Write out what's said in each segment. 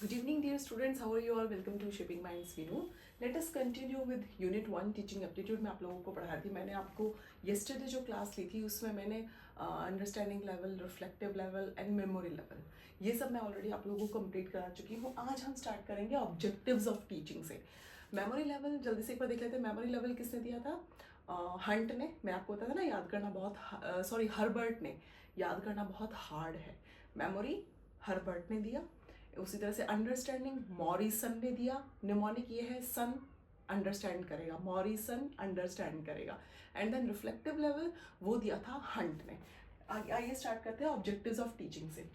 Good evening, dear students. How are you all? Welcome to Shaping Minds Vinu. Let us continue with Unit 1 Teaching Aptitude. मैं आप लोगों को पढ़ा थी. मैंने आपको yesterday जो क्लास ली थी उसमें मैंने understanding level, reflective level and memory level ये सब मैं ऑलरेडी आप लोगों को कंप्लीट करा चुकी हूँ. आज हम स्टार्ट करेंगे ऑब्जेक्टिव्स ऑफ टीचिंग से. मेमोरी लेवल जल्दी से एक बार देख लेते हैं. मेमोरी लेवल किसने दिया था? हंट ने. मैं आपको बताया था ना याद करना बहुत हर्बर्ट ने. याद करना बहुत हार्ड है. मेमोरी हर्बर्ट ने दिया. उसी तरह से अंडरस्टैंडिंग मॉरिसन ने दिया. निमोनिक ये है सन अंडरस्टैंड करेगा, मॉरिसन अंडरस्टैंड करेगा. एंड देन रिफ्लेक्टिव लेवल वो दिया था हंट ने. आइए स्टार्ट करते हैं ऑब्जेक्टिव्स ऑफ टीचिंग से.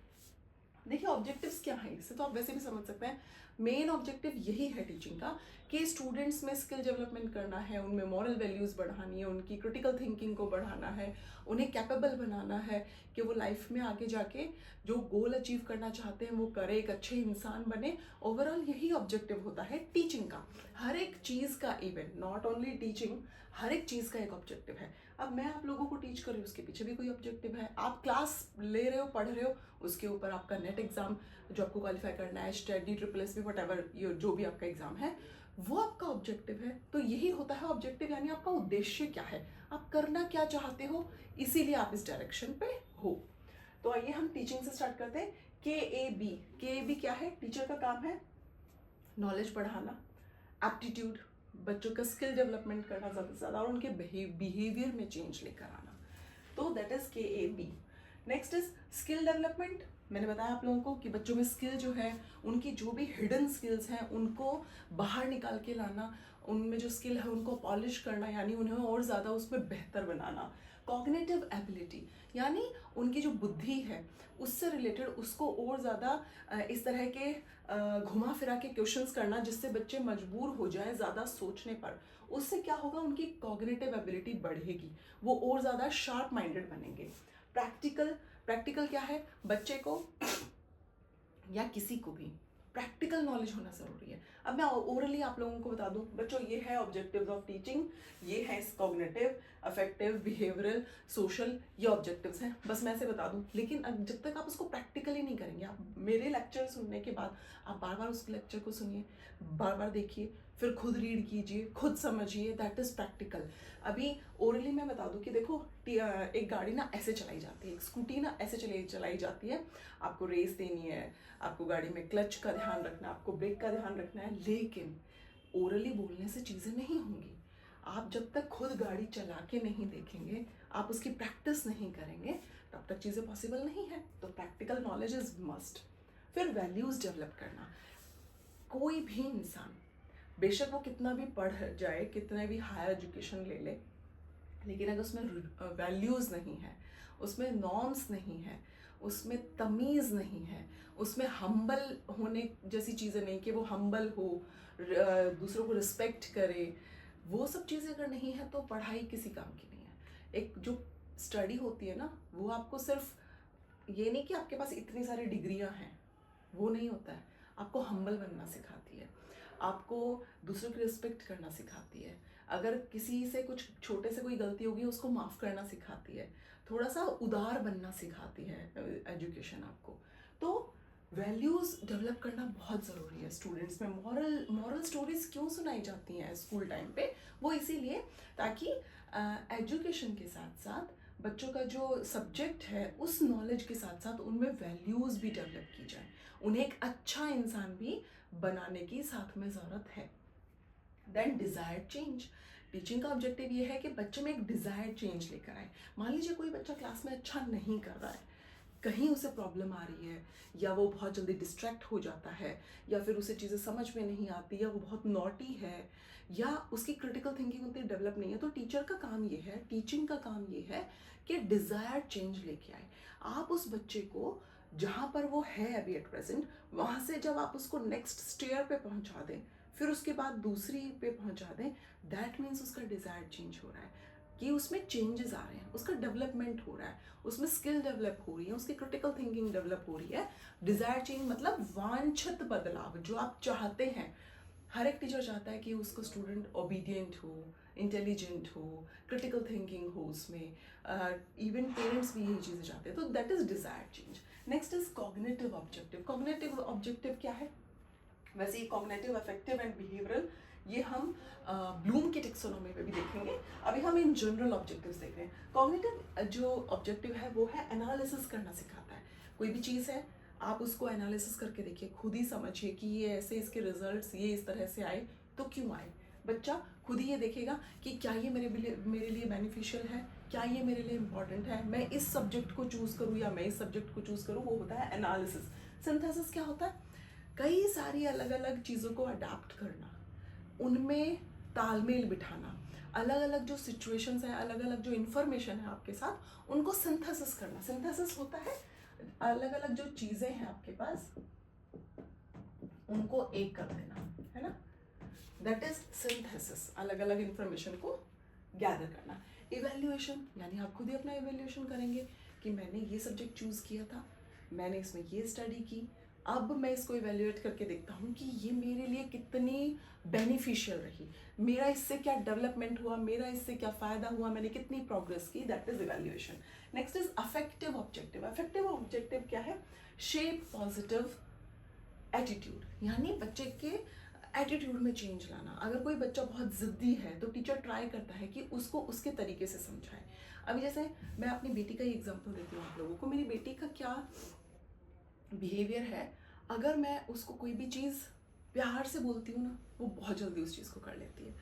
देखिए ऑब्जेक्टिव्स क्या है, इससे तो आप वैसे भी समझ सकते हैं. मेन ऑब्जेक्टिव यही है टीचिंग का कि स्टूडेंट्स में स्किल डेवलपमेंट करना है, उनमें मॉरल वैल्यूज़ बढ़ानी है, उनकी क्रिटिकल थिंकिंग को बढ़ाना है, उन्हें कैपेबल बनाना है कि वो लाइफ में आगे जाके जो गोल अचीव करना चाहते हैं वो करे, एक अच्छे इंसान बने. ओवरऑल यही ऑब्जेक्टिव होता है टीचिंग का. हर एक चीज़ का, इवन नॉट ओनली टीचिंग, हर एक चीज़ का एक ऑब्जेक्टिव है. अब मैं आप लोगों को टीच कर रही हूँ, उसके पीछे भी कोई ऑब्जेक्टिव है. आप क्लास ले रहे हो, पढ़ रहे हो, उसके ऊपर आपका नेट एग्जाम जो आपको क्वालिफाई करना है, स्टडी SSSB वट जो भी आपका एग्जाम है, वो आपका ऑब्जेक्टिव है. तो यही होता है ऑब्जेक्टिव, यानी आपका उद्देश्य क्या है, आप करना क्या चाहते हो, इसीलिए आप इस डायरेक्शन पे हो. तो आइए हम टीचिंग से स्टार्ट करते हैं. KAB क्या है? टीचर का काम है नॉलेज बढ़ाना, एप्टीट्यूड, बच्चों का स्किल डेवलपमेंट करना ज़्यादा से ज़्यादा और उनके बिहेवियर में चेंज लेकर आना. तो that is KAB. Next is skill development. मैंने बताया आप लोगों को कि बच्चों में स्किल जो है, उनकी जो भी हिडन स्किल्स हैं उनको बाहर निकाल के लाना, उनमें जो स्किल है उनको पॉलिश करना, यानी उन्हें और ज़्यादा उसमें बेहतर बनाना. कॉग्निटिव एबिलिटी यानी उनकी जो बुद्धि है उससे रिलेटेड उसको और ज़्यादा इस तरह के घुमा फिरा के क्वेश्चंस करना जिससे बच्चे मजबूर हो जाएं ज़्यादा सोचने पर. उससे क्या होगा, उनकी कॉग्निटिव एबिलिटी बढ़ेगी, वो और ज़्यादा शार्प माइंडेड बनेंगे. प्रैक्टिकल क्या है? बच्चे को या किसी को भी प्रैक्टिकल नॉलेज होना ज़रूरी है. अब मैं ओरली आप लोगों को बता दूं बच्चों, ये है ऑब्जेक्टिव्स ऑफ टीचिंग, ये है कॉग्निटिव, अफेक्टिव, बिहेवियरल, सोशल, ये ऑब्जेक्टिव्स हैं. बस मैं ऐसे बता दूं, लेकिन जब तक आप उसको प्रैक्टिकली नहीं करेंगे, आप मेरे लेक्चर सुनने के बाद आप बार बार उस लेक्चर को सुनिए, बार बार देखिए, फिर खुद रीड कीजिए, खुद समझिए, दैट इज़ प्रैक्टिकल. अभी ओरली मैं बता दूं कि देखो एक गाड़ी ना ऐसे चलाई जाती है, एक स्कूटी ना ऐसे चलाई जाती है. आपको रेस देनी है, आपको गाड़ी में क्लच का ध्यान रखना है, आपको ब्रेक का ध्यान रखना है, लेकिन ओरली बोलने से चीज़ें नहीं होंगी. आप जब तक खुद गाड़ी चला के नहीं देखेंगे, आप उसकी प्रैक्टिस नहीं करेंगे, तब तक चीज़ें पॉसिबल नहीं है. तो प्रैक्टिकल नॉलेज इज मस्ट. फिर वैल्यूज़ डेवलप करना. कोई भी इंसान बेशक वो कितना भी पढ़ जाए, कितने भी हायर एजुकेशन ले ले, लेकिन अगर उसमें वैल्यूज़ नहीं है, उसमें नॉर्म्स नहीं है, उसमें तमीज़ नहीं है, उसमें हम्बल होने जैसी चीज़ें नहीं कि वो हम्बल हो, दूसरों को रिस्पेक्ट करे, वो सब चीज़ें अगर नहीं है तो पढ़ाई किसी काम की नहीं है. एक जो स्टडी होती है ना, वो आपको सिर्फ ये नहीं कि आपके पास इतनी सारी डिग्रियां हैं, वो नहीं होता है. आपको हम्बल बनना सिखाती है, आपको दूसरों की रिस्पेक्ट करना सिखाती है, अगर किसी से कुछ छोटे से कोई गलती होगी उसको माफ़ करना सिखाती है, थोड़ा सा उदार बनना सिखाती है एजुकेशन आपको. तो वैल्यूज़ डेवलप करना बहुत ज़रूरी है स्टूडेंट्स में. मॉरल स्टोरीज क्यों सुनाई जाती हैं स्कूल टाइम पे? वो इसीलिए ताकि एजुकेशन के साथ साथ बच्चों का जो सब्जेक्ट है उस नॉलेज के साथ साथ उनमें वैल्यूज़ भी डेवलप की जाए, उन्हें एक अच्छा इंसान भी बनाने की साथ में ज़रूरत है. Then desired change. टीचिंग का ऑब्जेक्टिव ये है कि बच्चे में एक डिज़ायर्ड चेंज लेकर आए. मान लीजिए कोई बच्चा क्लास में अच्छा नहीं कर रहा है, कहीं उसे प्रॉब्लम आ रही है, या वो बहुत जल्दी डिस्ट्रैक्ट हो जाता है, या फिर उसे चीज़ें समझ में नहीं आती, या वो बहुत नॉटी है, या उसकी क्रिटिकल थिंकिंग उतनी डेवलप नहीं है. तो टीचर का काम ये है, टीचिंग का काम ये है कि डिज़ायर्ड चेंज लेके आए. आप उस बच्चे को जहाँ पर वो है अभी एट प्रेजेंट, वहाँ से जब आप उसको नेक्स्ट स्टेयर पे पहुँचा दें, फिर उसके बाद दूसरी पे पहुँचा दें, दैट मीन्स उसका डिज़ायर्ड चेंज हो रहा है, कि उसमें चेंजेस आ रहे हैं, उसका डेवलपमेंट हो रहा है, उसमें स्किल डेवलप हो रही है, उसकी क्रिटिकल थिंकिंग डेवलप हो रही है. डिज़ायर चेंज मतलब वांछित बदलाव जो आप चाहते हैं. हर एक टीचर चाहता है कि उसको स्टूडेंट ओबीडियंट हो, इंटेलिजेंट हो, क्रिटिकल थिंकिंग हो उसमें. इवन पेरेंट्स भी यही चीज़ें चाहते हैं. तो that is desire change. Next is cognitive objective. Cognitive objective क्या है? वैसे ये कॉग्निटिव, अफेक्टिव एंड बिहेवियरल, ये हम ब्लूम की टेक्सोनोमी पे भी देखेंगे। अभी हम इन जनरल ऑब्जेक्टिव्स देख रहे हैं। कॉग्निटिव जो ऑब्जेक्टिव है वो है एनालिसिस करना सिखाता है। कोई भी चीज़ है, आप उसको एनालिसिस करके देखिए, खुद ही समझिए कि ये ऐसे, इसके रिजल्ट्स ये इस तरह से आए तो क्यों आए। बच्चा खुद ही ये देखेगा कि क्या ये मेरे लिए बेनिफिशियल है, क्या ये मेरे लिए इंपॉर्टेंट है, मैं इस सब्जेक्ट को चूज़ करूँ या मैं इस सब्जेक्ट को चूज़ करूँ। वो होता है एनालिसिस। सिंथेसिस क्या होता है? कई सारी अलग अलग चीज़ों को अडाप्ट करना, उनमें तालमेल बिठाना, अलग अलग जो सिचुएशंस हैं, अलग अलग जो इन्फॉर्मेशन है आपके साथ, उनको सिंथेसिस करना। सिंथेसिस होता है अलग अलग जो चीज़ें हैं आपके पास, उनको एक कर देना, है ना। दैट इज सिंथेसिस, अलग अलग इन्फॉर्मेशन को गैदर करना। इवेल्युएशन, यानी आप खुद ही अपना इवेल्युएशन करेंगे कि मैंने ये सब्जेक्ट चूज़ किया था, मैंने इसमें ये स्टडी की, अब मैं इसको इवेल्युएट करके देखता हूँ कि ये मेरे लिए कितनी बेनिफिशियल रही, मेरा इससे क्या डेवलपमेंट हुआ, मेरा इससे क्या फ़ायदा हुआ, मैंने कितनी प्रोग्रेस की। That is evaluation. Next is affective objective. Affective objective क्या है? शेप पॉजिटिव एटीट्यूड, यानी बच्चे के एटीट्यूड में चेंज लाना। अगर कोई बच्चा बहुत ज़िद्दी है तो टीचर ट्राई करता है कि उसको उसके तरीके से समझाए। अभी जैसे मैं अपनी बेटी का ही एग्जांपल देती हूँ आप लोगों को। मेरी बेटी का क्या बिहेवियर है, अगर मैं उसको कोई भी चीज़ प्यार से बोलती हूँ ना, वो बहुत जल्दी उस चीज़ को कर लेती है।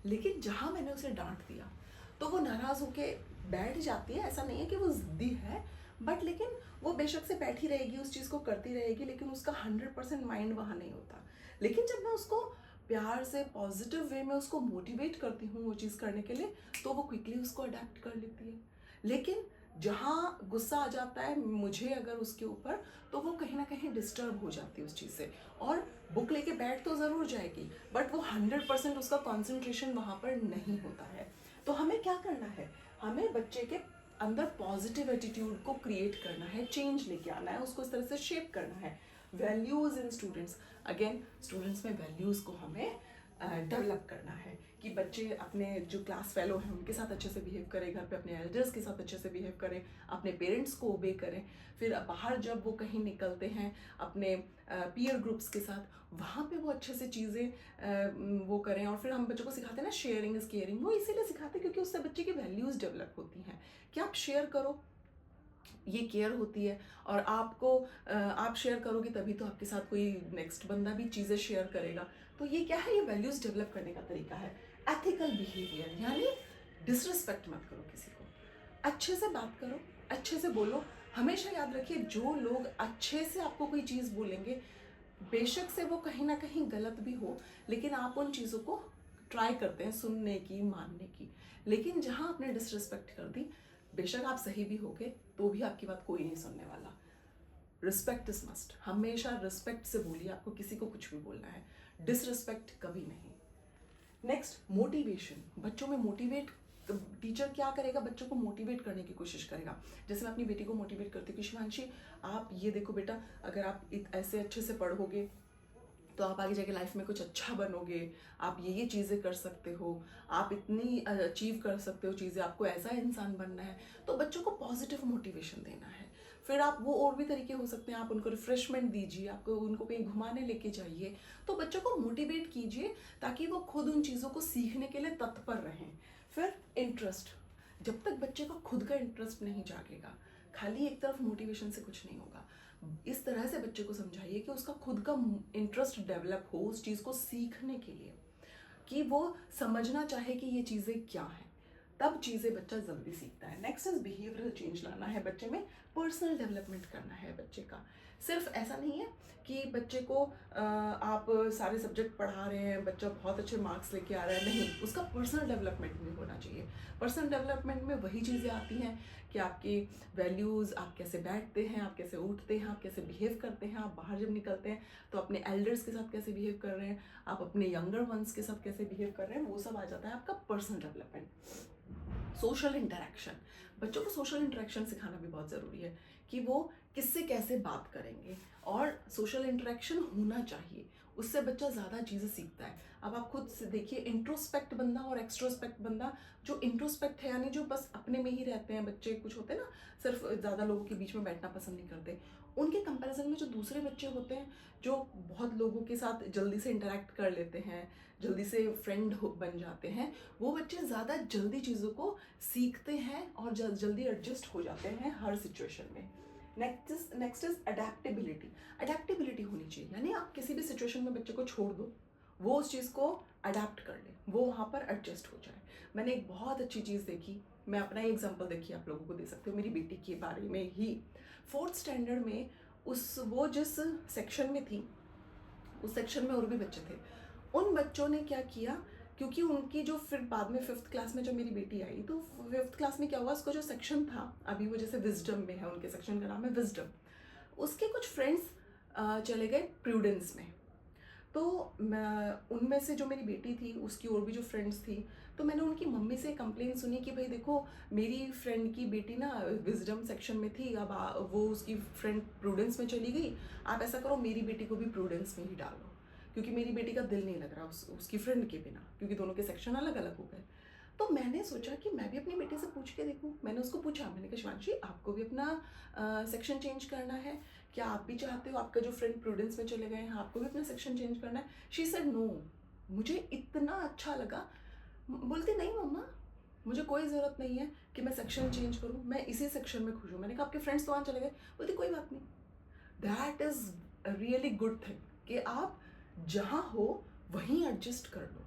लेकिन जहाँ मैंने उसे डांट दिया तो वो नाराज़ होके बैठ जाती है। ऐसा नहीं है कि वो ज़िद्दी है, बट लेकिन वो बेशक से बैठी रहेगी, उस चीज़ को करती रहेगी, लेकिन उसका 100% माइंड वहाँ नहीं होता। लेकिन जब मैं उसको प्यार से पॉजिटिव वे में उसको मोटिवेट करती हूँ वो चीज़ करने के लिए, तो वो क्विकली उसको अडेप्ट कर लेती है। लेकिन जहाँ गुस्सा आ जाता है मुझे अगर उसके ऊपर, तो वो कहीं ना कहीं डिस्टर्ब हो जाती है उस चीज़ से, और बुक लेके बैठ तो ज़रूर जाएगी, बट वो 100% उसका कॉन्सेंट्रेशन वहाँ पर नहीं होता है। तो हमें क्या करना है? हमें बच्चे के अंदर पॉजिटिव एटीट्यूड को क्रिएट करना है, चेंज लेके आना है, उसको इस तरह से शेप करना है। वैल्यूज़ इन स्टूडेंट्स, अगेन स्टूडेंट्स में वैल्यूज़ को हमें डेवलप करना है कि बच्चे अपने जो क्लास फेलो हैं उनके साथ अच्छे से बिहेव करें, घर पे अपने एल्डर्स के साथ अच्छे से बिहेव करें, अपने पेरेंट्स को ओबे करें। फिर बाहर जब वो कहीं निकलते हैं अपने पीयर ग्रुप्स के साथ, वहाँ पे वो अच्छे से चीज़ें वो करें। और फिर हम बच्चों को सिखाते हैं ना, शेयरिंग इज़ केयरिंग। वो इसीलिए सिखाते हैं क्योंकि उससे बच्चे की वैल्यूज़ डेवलप होती हैं कि आप शेयर करो, ये केयर होती है। और आपको आप शेयर करोगे तभी तो आपके साथ कोई नेक्स्ट बंदा भी चीज़ें शेयर करेगा। तो ये क्या है? ये वैल्यूज़ डेवलप करने का तरीका है। एथिकल बिहेवियर, यानी डिसरिस्पेक्ट मत करो किसी को, अच्छे से बात करो, अच्छे से बोलो। हमेशा याद रखिए, जो लोग अच्छे से आपको कोई चीज़ बोलेंगे, बेशक से वो कहीं ना कहीं गलत भी हो, लेकिन आप उन चीज़ों को ट्राई करते हैं सुनने की, मानने की। लेकिन जहाँ आपने डिसरिस्पेक्ट कर दी, बेशक आप सही भी होगे तो भी आपकी बात कोई नहीं सुनने वाला। रिस्पेक्ट इज मस्ट, हमेशा रिस्पेक्ट से बोलिए, आपको किसी को कुछ भी बोलना है, डिसरिस्पेक्ट कभी नहीं। Next, motivation. बच्चों में मोटिवेट, टीचर क्या करेगा? बच्चों को मोटिवेट करने की कोशिश करेगा। जैसे मैं अपनी बेटी को मोटिवेट करती हूँ कि शिवांशी, आप ये देखो बेटा, अगर आप ऐसे अच्छे से पढ़ोगे तो आप आगे जाके लाइफ में कुछ अच्छा बनोगे, आप ये चीज़ें कर सकते हो, आप इतनी अचीव कर सकते हो चीज़ें, आपको ऐसा इंसान बनना है। तो बच्चों को पॉजिटिव मोटिवेशन देना है। फिर आप वो और भी तरीके हो सकते हैं, आप उनको रिफ्रेशमेंट दीजिए, आपको उनको कहीं घुमाने लेके जाइए। तो बच्चों को मोटिवेट कीजिए ताकि वो खुद उन चीज़ों को सीखने के लिए तत्पर रहें। फिर इंटरेस्ट, जब तक बच्चे को खुद का इंटरेस्ट नहीं जागेगा, खाली एक तरफ मोटिवेशन से कुछ नहीं होगा। इस तरह से बच्चे को समझाइए कि उसका खुद का इंटरेस्ट डेवलप हो उस चीज़ को सीखने के लिए, कि वो समझना चाहे कि ये चीज़ें क्या हैं, तब चीज़ें बच्चा जल्दी सीखता है। नेक्स्ट इज बिहेवियरल चेंज लाना है बच्चे में, पर्सनल डेवलपमेंट करना है बच्चे का। सिर्फ ऐसा नहीं है कि बच्चे को आप सारे सब्जेक्ट पढ़ा रहे हैं, बच्चा बहुत अच्छे मार्क्स लेके आ रहा है, नहीं, उसका पर्सनल डेवलपमेंट भी होना चाहिए। पर्सनल डेवलपमेंट में वही चीज़ें आती हैं कि आपकी वैल्यूज़, आप कैसे बैठते हैं, आप कैसे उठते हैं, आप कैसे बिहेव करते हैं, आप बाहर जब निकलते हैं तो अपने एल्डर्स के साथ कैसे बिहेव कर रहे हैं, आप अपने यंगर वंस के साथ कैसे बिहेव कर रहे हैं, वो सब आ जाता है आपका पर्सनल डेवलपमेंट। सोशल इंटरेक्शन, बच्चों को सोशल इंटरेक्शन सिखाना भी बहुत ज़रूरी है कि वो किससे कैसे बात करेंगे, और सोशल इंटरेक्शन होना चाहिए, उससे बच्चा ज़्यादा चीज़ें सीखता है। अब आप खुद से देखिए, इंट्रोस्पेक्ट बंदा और एक्सट्रोस्पेक्ट बंदा, जो इंट्रोस्पेक्ट है यानी जो बस अपने में ही रहते हैं बच्चे, कुछ होते हैं ना सिर्फ ज़्यादा लोगों के बीच में बैठना पसंद नहीं करते, उनके कंपैरिजन में जो दूसरे बच्चे होते हैं जो बहुत लोगों के साथ जल्दी से इंटरेक्ट कर लेते हैं, जल्दी से फ्रेंड बन जाते हैं, वो बच्चे ज़्यादा जल्दी चीज़ों को सीखते हैं और जल्दी एडजस्ट हो जाते हैं हर सिचुएशन में। Next is adaptability. अडेप्टेबिलिटी होनी चाहिए, यानी आप किसी भी सिचुएशन में बच्चे को छोड़ दो, वो उस चीज़ को अडेप्ट कर ले, वो वहाँ पर एडजस्ट हो जाए। मैंने एक बहुत अच्छी चीज़ देखी, मैं अपना ही एग्जांपल देखिए आप लोगों को दे सकती हूँ मेरी बेटी के बारे में ही। 4th स्टैंडर्ड में वो जिस सेक्शन में थी, उस सेक्शन में और भी बच्चे थे। उन बच्चों ने क्या किया, क्योंकि उनकी जो फिर बाद में 5th क्लास में जब मेरी बेटी आई, तो 5th क्लास में क्या हुआ, उसका जो सेक्शन था, अभी वो जैसे विजडम में है, उनके सेक्शन का नाम है विजडम, उसके कुछ फ्रेंड्स चले गए प्रूडेंस में। तो उनमें से जो मेरी बेटी थी उसकी और भी जो फ्रेंड्स थी, तो मैंने उनकी मम्मी से कंप्लेन सुनी कि भाई देखो मेरी फ्रेंड की बेटी ना विजडम सेक्शन में थी, अब वो उसकी फ्रेंड प्रूडेंस में चली गई, आप ऐसा करो मेरी बेटी को भी प्रूडेंस में ही डालो, क्योंकि मेरी बेटी का दिल नहीं लग रहा उसकी फ्रेंड के बिना, क्योंकि दोनों के सेक्शन अलग अलग हो गए। तो मैंने सोचा कि मैं भी अपनी बेटी से पूछ के देखूँ। मैंने उसको पूछा, मैंने कहा शिवांशी आपको भी अपना सेक्शन चेंज करना है क्या, आप भी चाहते हो आपका जो फ्रेंड प्रूडेंस में चले गए हैं आपको भी अपना सेक्शन चेंज करना है? She said no. मुझे इतना अच्छा लगा, बोलती नहीं मम्मा मुझे कोई ज़रूरत नहीं है कि मैं सेक्शन चेंज करूँ, मैं इसी सेक्शन में खुश हूँ। मैंने कहा आपके फ्रेंड्स तो वहाँ चले गए, बोलती कोई बात नहीं। That is really good thing कि आप जहाँ हो वहीं एडजस्ट कर लो,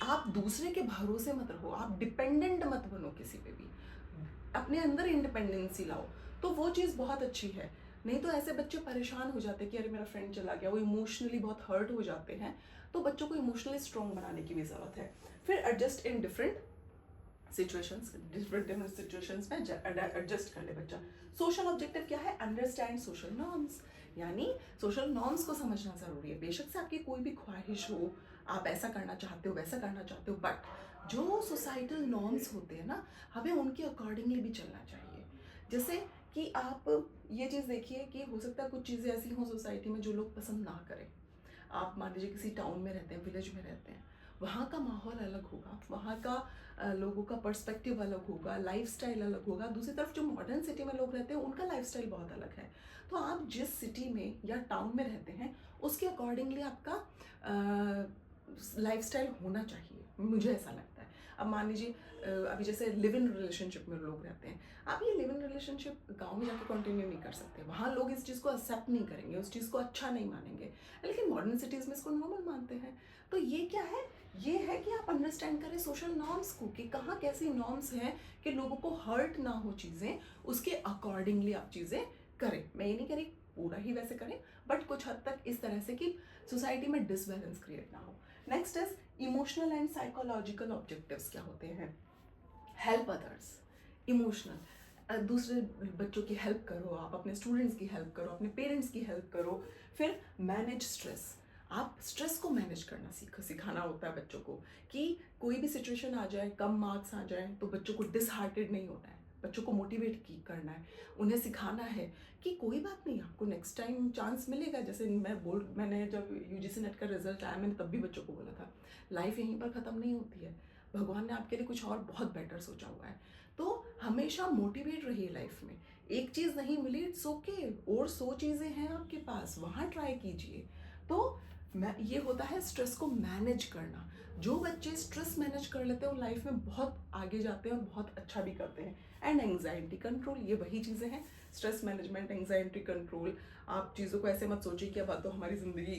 आप दूसरे के भरोसे मत रहो, आप डिपेंडेंट मत बनो किसी पे भी, अपने अंदर इंडिपेंडेंसी लाओ, तो वो चीज़ बहुत अच्छी है। नहीं तो ऐसे बच्चे परेशान हो जाते हैं कि अरे मेरा फ्रेंड चला गया, वो इमोशनली बहुत हर्ट हो जाते हैं। तो बच्चों को इमोशनली स्ट्रॉन्ग बनाने की भी ज़रूरत है। फिर adjust in different different situations में एडजस्ट कर ले बच्चा। सोशल ऑब्जेक्टिव क्या है, अंडरस्टैंड सोशल नॉर्म्स, यानी सोशल नॉर्म्स को समझना ज़रूरी है। बेशक से आपकी कोई भी ख्वाहिश हो, आप ऐसा करना चाहते हो वैसा करना चाहते हो, बट जो सोसाइटल नॉर्म्स होते हैं ना, हमें उनके अकॉर्डिंगली भी चलना चाहिए। जैसे कि आप ये चीज़ देखिए कि हो सकता है कुछ चीज़ें ऐसी हों सोसाइटी में जो लोग पसंद ना करें। आप मान लीजिए किसी टाउन में रहते हैं, विलेज में रहते हैं, वहाँ का माहौल अलग होगा, वहाँ का लोगों का पर्सपेक्टिव अलग होगा, लाइफस्टाइल अलग होगा। दूसरी तरफ जो मॉडर्न सिटी में लोग रहते हैं उनका लाइफस्टाइल बहुत अलग है। तो आप जिस सिटी में या टाउन में रहते हैं उसके अकॉर्डिंगली आपका लाइफस्टाइल होना चाहिए, मुझे ऐसा लगता है। अब मान लीजिए अभी जैसे लिव इन रिलेशनशिप में लोग रहते हैं, आप ये लिव इन रिलेशनशिप गाँव में जाके कंटिन्यू नहीं कर सकते, वहाँ लोग इस चीज़ को एक्सेप्ट नहीं करेंगे, उस चीज़ को अच्छा नहीं मानेंगे, लेकिन मॉडर्न सिटीज़ में इसको नॉर्मल मानते हैं। तो ये क्या है, ये है कि आप अंडरस्टैंड करें सोशल नॉर्म्स को, कि कहाँ कैसी नॉर्म्स हैं कि लोगों को हर्ट ना हो चीज़ें, उसके अकॉर्डिंगली आप चीज़ें करें। मैं ये नहीं कह रही पूरा ही वैसे करें, बट कुछ हद तक इस तरह से कि सोसाइटी में डिसबैलेंस क्रिएट ना हो। Next is emotional and psychological objectives क्या होते हैं। हेल्प अदर्स, इमोशनल, दूसरे बच्चों की हेल्प करो, आप अपने स्टूडेंट्स की हेल्प करो, अपने पेरेंट्स की हेल्प करो। फिर मैनेज स्ट्रेस, आप स्ट्रेस को मैनेज करना सिखाना होता है बच्चों को, कि कोई भी सिचुएशन आ जाए, कम मार्क्स आ जाए, तो बच्चों को डिसहार्टेड नहीं होना है, बच्चों को मोटिवेट करना है, उन्हें सिखाना है कि कोई बात नहीं, आपको नेक्स्ट टाइम चांस मिलेगा। जैसे मैंने जब यूजीसी नेट का रिजल्ट आया, मैंने तब भी बच्चों को बोला था लाइफ यहीं पर ख़त्म नहीं होती है, भगवान ने आपके लिए कुछ और बहुत बेटर सोचा हुआ है। तो हमेशा मोटिवेट रहिए लाइफ में, एक चीज़ नहीं मिली इट्स ओके, और 100 चीज़ें हैं आपके पास, वहाँ ट्राई कीजिए। तो ये होता है स्ट्रेस को मैनेज करना। जो बच्चे स्ट्रेस मैनेज कर लेते हैं वो लाइफ में बहुत आगे जाते हैं और बहुत अच्छा भी करते हैं। एंड एंग्जाइटी कंट्रोल, ये वही चीज़ें हैं, स्ट्रेस मैनेजमेंट, एंग्जाइटी कंट्रोल। आप चीज़ों को ऐसे मत सोचिए कि अब तो हमारी ज़िंदगी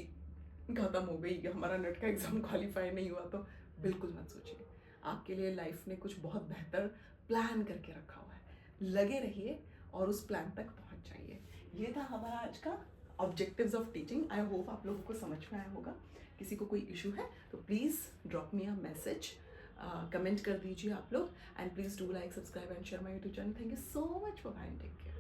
ख़त्म हो गई, कि हमारा नेट का एग्ज़ाम क्वालिफाई नहीं हुआ, तो बिल्कुल मत सोचिए। आपके लिए लाइफ ने कुछ बहुत बेहतर प्लान करके रखा हुआ है, लगे रहिए और उस प्लान तक पहुंच जाइए। ये था हमारा आज का objectives of teaching. I hope आप लोगों को समझ में आया होगा। किसी को कोई इशू है तो please drop me a message, comment कर दीजिए आप लोग, and please do like, subscribe and share my YouTube channel. Thank you so much for watching, take care.